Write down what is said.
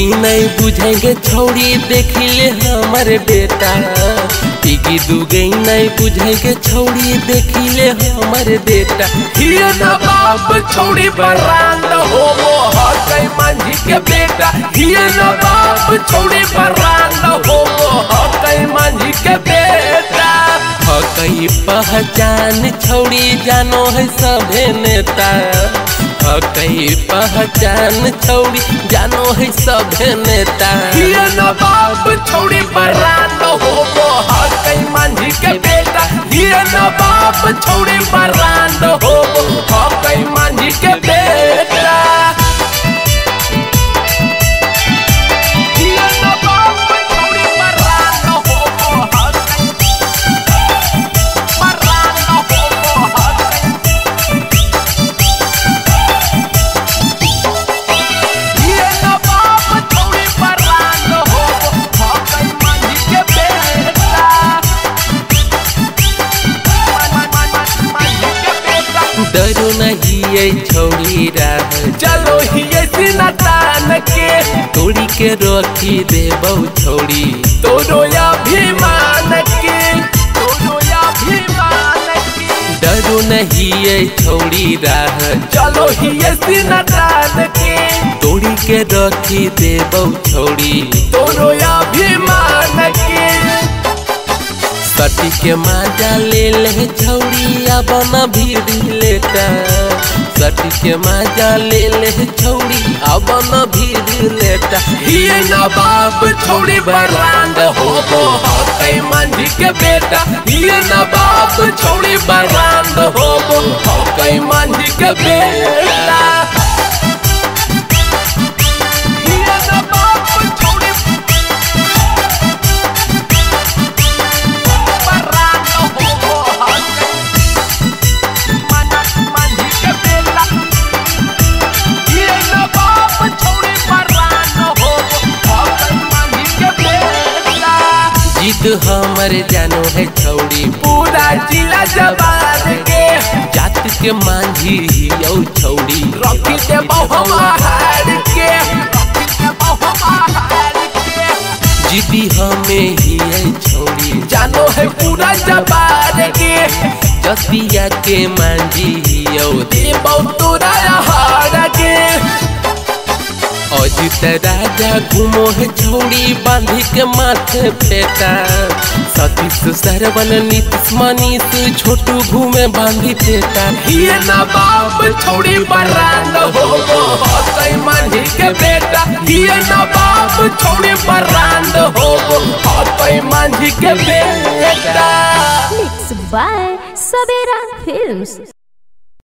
दुगी नहीं बुझेंगे छौड़ी देखिले हमारे बेटा। टिकी दुगी नहीं बुझेंगे छौड़ी देखिले हमारे बेटा। ये नवाब छौड़ी बरांड हो वो हकई मांझी के बेटा। ये नवाब छौड़ी बरांड हो वो हकई मांझी के बेटा। हकई पहचान छौड़ी जानो है सभे नेता। हकई पहचान छौड़ी जानो है सभे नेता। ये नवाब छौड़ी बरांड हो वो हकई मांझी के बेटा। ये नवाब छौड़ी बरांड हो वो हकई मांझी के बेटा। डरो नहीं छौड़ी राह चलो ही सिनतान के तोड़ी के रखी देबौ छौड़ी। तोरो अभिमान के तोरो अभिमान के। डरो नहीं छौड़ी राह चलो ही सिनतान के तोड़ी के रखी देबौ छौड़ी। तोरो अभिमान के। सटी के माजा ले ले छौड़ी अब न भीड़ लेटा। सटी के माजा ले ले छौड़ी अब न भीड़ लेटा। ये नवाब छौड़ी बरांड हो वो हकई मांझी के बेटा। ये नवाब छौड़ी बरांड हो वो हकई मांझी के बेटा। जिद हमर जानो है छौड़ी पूरा जिला जवान के। जात के मांझी यौ छौड़ी रखी दे बहुमार के। जिदी हमें ही है छौड़ी जानो है पूरा जवान के। जतिया के मांझी यौ देबौ तोरा हार के। अजित राजा घूमो है छौड़ी बांधी के माथे पेटा। सतीश सरवन नीतीश मनीष छोटू घूमे बांधी पेटा। ये नवाब छौड़ी बरांड हो वो हकई मांझी के बेटा। ये नवाब छौड़ी बरांड हो वो हकई मांझी के बेटा। Mixed by Sabera Films।